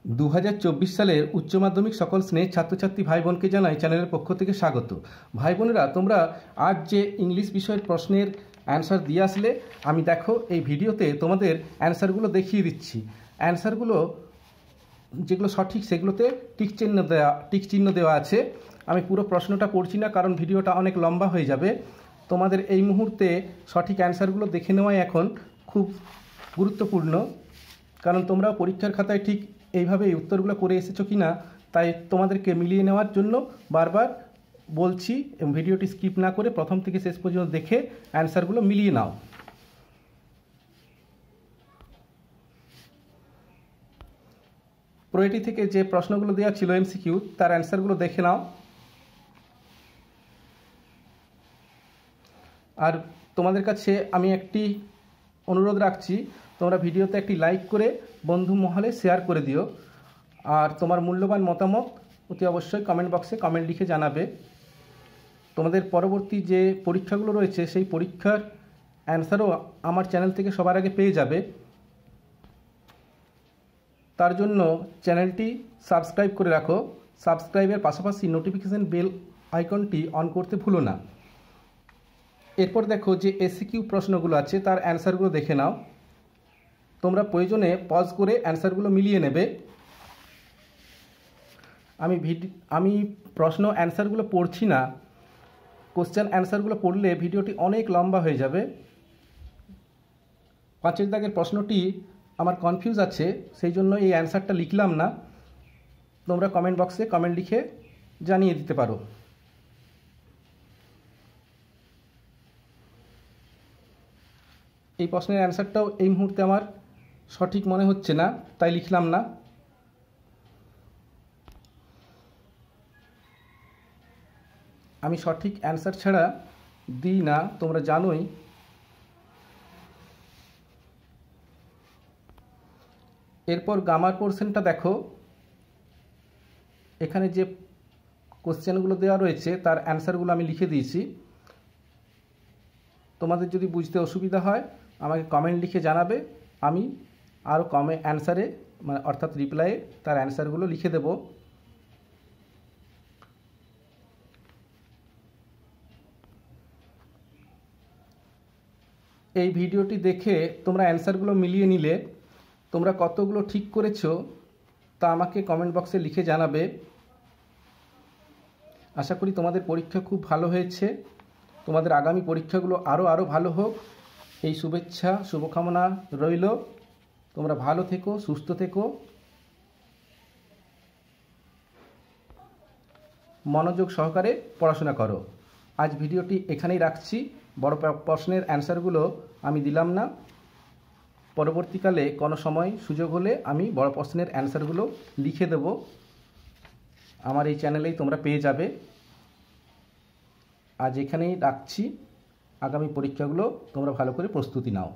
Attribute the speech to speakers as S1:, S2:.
S1: 2024 সালের উচ্চ মাধ্যমিক সকল স্নেহ ছাত্রছাত্রী ভাই বোনকে জানাই চ্যানেলের পক্ষ থেকে স্বাগত। ভাই বোনেরা, তোমরা আজ যে ইংলিশ বিষয়ের প্রশ্নের অ্যান্সার দিয়ে আসলে, আমি দেখো এই ভিডিওতে তোমাদের অ্যান্সারগুলো দেখিয়ে দিচ্ছি। অ্যান্সারগুলো যেগুলো সঠিক সেগুলোতে টিক চিহ্ন দেওয়া আছে। আমি পুরো প্রশ্নটা পড়ছি না, কারণ ভিডিওটা অনেক লম্বা হয়ে যাবে। তোমাদের এই মুহূর্তে সঠিক অ্যান্সারগুলো দেখে নেওয়াই এখন খুব গুরুত্বপূর্ণ, কারণ তোমরা পরীক্ষার খাতায় ঠিক এইভাবে এই উত্তরগুলো করে এসেছো কি না, তাই তোমাদেরকে মিলিয়ে নেওয়ার জন্য বারবার বলছি। ভিডিওটি স্কিপ না করে প্রথম থেকে শেষ পর্যন্ত দেখে অ্যান্সারগুলো মিলিয়ে নাও। প্রোয়েটি থেকে যে প্রশ্নগুলো দেওয়া ছিল এমসিকিউ, তার অ্যান্সারগুলো দেখে নাও। আর তোমাদের কাছে আমি একটি অনুরোধ রাখছি, তোমরা ভিডিওতে একটি লাইক করে বন্ধু মহলে শেয়ার করে দিও। আর তোমার মূল্যবান মতামত অতি অবশ্যই কমেন্ট বক্সে কমেন্ট লিখে জানাবে। তোমাদের পরবর্তী যে পরীক্ষাগুলো রয়েছে সেই পরীক্ষার অ্যান্সারও আমার চ্যানেল থেকে সবার আগে পেয়ে যাবে। তার জন্য চ্যানেলটি সাবস্ক্রাইব করে রাখো। সাবস্ক্রাইবের পাশাপাশি নোটিফিকেশান বেল আইকনটি অন করতে ভুলো না। এরপর দেখো যে এসিকিউ প্রশ্নগুলো আছে তার অ্যান্সারগুলো দেখে নাও। তোমরা প্রয়োজনে পজ করে অ্যান্সারগুলো মিলিয়ে নেবে। আমি প্রশ্ন অ্যান্সারগুলো পড়ছি না, কোশ্চেন অ্যান্সারগুলো পড়লে ভিডিওটি অনেক লম্বা হয়ে যাবে। 5 দাগের প্রশ্নটি আমার কনফিউজ আছে, সেই জন্য এই অ্যান্সারটা লিখলাম না। তোমরা কমেন্ট বক্সে কমেন্ট লিখে জানিয়ে দিতে পারো। এই প্রশ্নের অ্যান্সারটাও এই মুহূর্তে আমার সঠিক মনে হচ্ছে না, তাই লিখলাম না। আমি সঠিক অ্যান্সার ছাড়া দিই না, তোমরা জানোই। এরপর গ্রামার পোর্শনটা দেখো। এখানে যে কোশ্চেনগুলো দেওয়া রয়েছে তার অ্যান্সারগুলো আমি লিখে দিয়েছি। তোমাদের যদি বুঝতে অসুবিধা হয় আমাকে কমেন্ট লিখে জানাবে, আমি আরও অ্যান্সারে অর্থাৎ রিপ্লাইয়ে তার অ্যান্সারগুলো লিখে দেব। এই ভিডিওটি দেখে তোমরা অ্যান্সারগুলো মিলিয়ে নিলে তোমরা কতগুলো ঠিক করেছো তা আমাকে কমেন্ট বক্সে লিখে জানাবে। আশা করি তোমাদের পরীক্ষা খুব ভালো হয়েছে। তোমাদের আগামী পরীক্ষাগুলো আরও ভালো হোক, এই শুভেচ্ছা শুভকামনা রইল। তোমরা ভালো থেকো, সুস্থ থেকো, মনোযোগ সহকারে পড়াশোনা করো। আজ ভিডিওটি এখানেই রাখছি। বড় প্রশ্নের অ্যান্সারগুলো আমি দিলাম না। পরবর্তীকালে কোনো সময় সুযোগ হলে আমি বড় প্রশ্নের অ্যান্সারগুলো লিখে দেব। আমার এই চ্যানেলেই তোমরা পেয়ে যাবে। আজ এখানেই রাখছি। আগামী পরীক্ষাগুলো তোমরা ভালো করে প্রস্তুতি নাও।